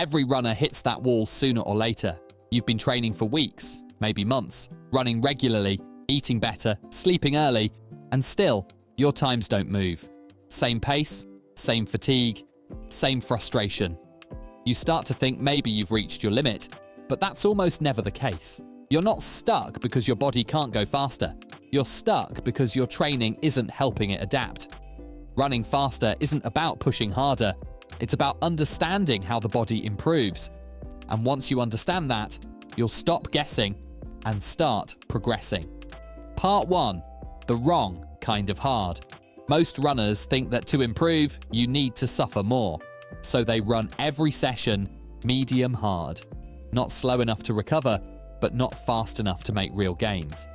Every runner hits that wall sooner or later. You've been training for weeks, maybe months, running regularly, eating better, sleeping early, and still, your times don't move. Same pace, same fatigue, same frustration. You start to think maybe you've reached your limit, but that's almost never the case. You're not stuck because your body can't go faster. You're stuck because your training isn't helping it adapt. Running faster isn't about pushing harder. It's about understanding how the body improves. And once you understand that, you'll stop guessing and start progressing. Part 1. The wrong kind of hard. Most runners think that to improve, you need to suffer more. So they run every session medium hard. Not slow enough to recover, but not fast enough to make real gains.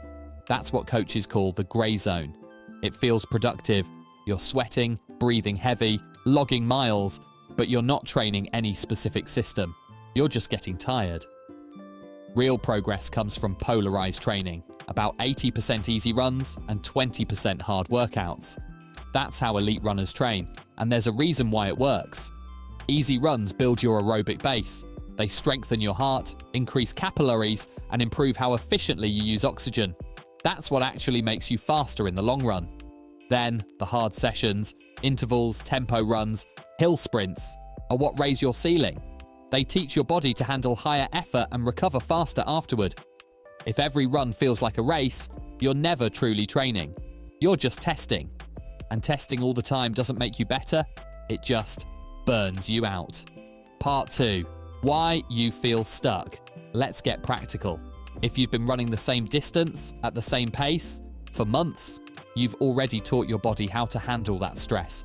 That's what coaches call the grey zone. It feels productive. You're sweating, breathing heavy, logging miles, but you're not training any specific system. You're just getting tired. Real progress comes from polarized training, about 80% easy runs and 20% hard workouts. That's how elite runners train, and there's a reason why it works. Easy runs build your aerobic base. They strengthen your heart, increase capillaries, and improve how efficiently you use oxygen. That's what actually makes you faster in the long run. Then, the hard sessions, intervals, tempo runs, hill sprints are what raise your ceiling. They teach your body to handle higher effort and recover faster afterward. If every run feels like a race, you're never truly training. You're just testing. And testing all the time doesn't make you better, it just burns you out. Part 2. Why you feel stuck. Let's get practical. If you've been running the same distance at the same pace for months, you've already taught your body how to handle that stress.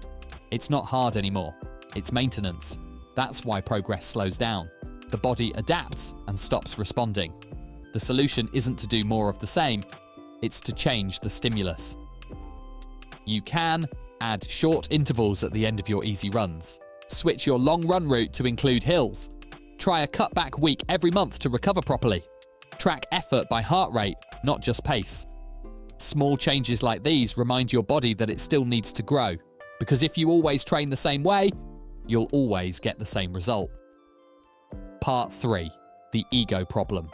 It's not hard anymore. It's maintenance. That's why progress slows down. The body adapts and stops responding. The solution isn't to do more of the same, it's to change the stimulus. You can add short intervals at the end of your easy runs. Switch your long run route to include hills. Try a cutback week every month to recover properly. Track effort by heart rate, not just pace. Small changes like these remind your body that it still needs to grow, because if you always train the same way, you'll always get the same result. Part 3. The ego problem.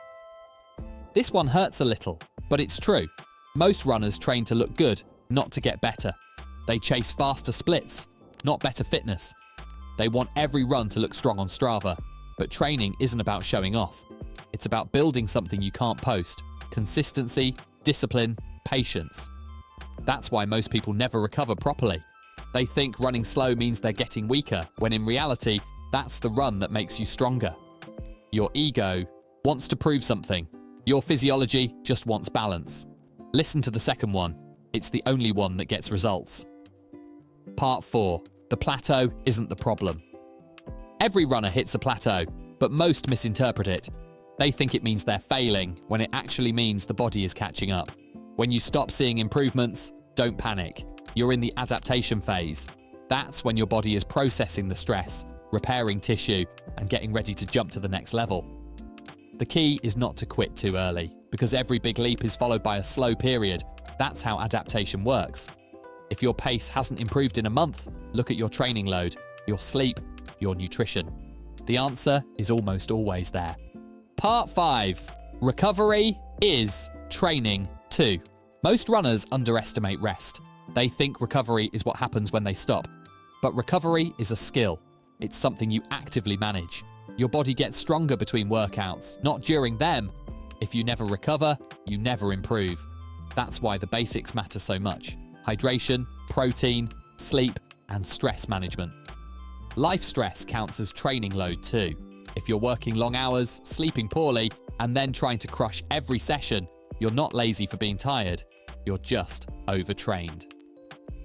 This one hurts a little, but it's true. Most runners train to look good, not to get better. They chase faster splits, not better fitness. They want every run to look strong on Strava, but training isn't about showing off. It's about building something you can't post. Consistency, discipline, patience. That's why most people never recover properly. They think running slow means they're getting weaker, when in reality, that's the run that makes you stronger. Your ego wants to prove something. Your physiology just wants balance. Listen to the second one. It's the only one that gets results. Part 4. The plateau isn't the problem. Every runner hits a plateau, but most misinterpret it. They think it means they're failing, when it actually means the body is catching up. When you stop seeing improvements, don't panic. You're in the adaptation phase. That's when your body is processing the stress, repairing tissue, and getting ready to jump to the next level. The key is not to quit too early, because every big leap is followed by a slow period. That's how adaptation works. If your pace hasn't improved in a month, look at your training load, your sleep, your nutrition. The answer is almost always there. Part 5. Recovery is training too. Most runners underestimate rest. They think recovery is what happens when they stop. But recovery is a skill. It's something you actively manage. Your body gets stronger between workouts, not during them. If you never recover, you never improve. That's why the basics matter so much. Hydration, protein, sleep, and stress management. Life stress counts as training load too. If you're working long hours, sleeping poorly, and then trying to crush every session, you're not lazy for being tired. You're just overtrained.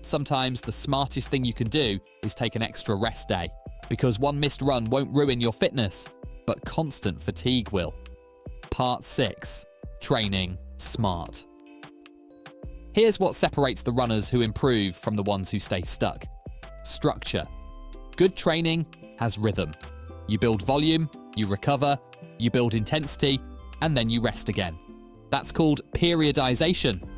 Sometimes the smartest thing you can do is take an extra rest day, because one missed run won't ruin your fitness, but constant fatigue will. Part 6. Training smart. Here's what separates the runners who improve from the ones who stay stuck. Structure. Good training has rhythm. You build volume, you recover, you build intensity, and then you rest again. That's called periodization.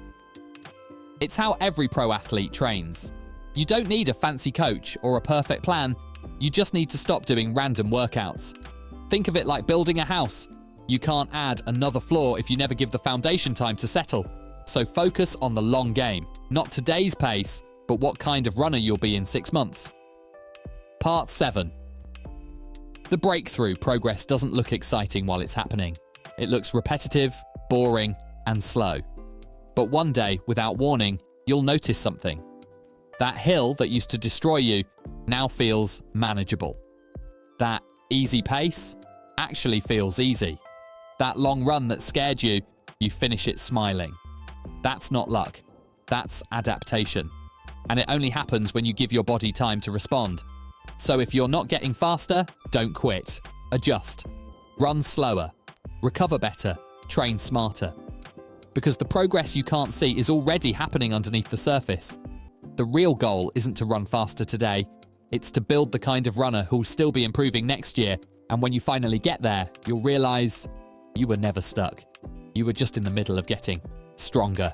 It's how every pro athlete trains. You don't need a fancy coach or a perfect plan. You just need to stop doing random workouts. Think of it like building a house. You can't add another floor if you never give the foundation time to settle. So focus on the long game, not today's pace, but what kind of runner you'll be in 6 months. Part 7. The breakthrough progress doesn't look exciting while it's happening. It looks repetitive, boring, and slow. But one day, without warning, you'll notice something. That hill that used to destroy you now feels manageable. That easy pace actually feels easy. That long run that scared you, you finish it smiling. That's not luck. That's adaptation. And it only happens when you give your body time to respond. So if you're not getting faster, don't quit. Adjust. Run slower. Recover better. Train smarter. Because the progress you can't see is already happening underneath the surface. The real goal isn't to run faster today. It's to build the kind of runner who'll still be improving next year. And when you finally get there, you'll realize you were never stuck. You were just in the middle of getting stronger.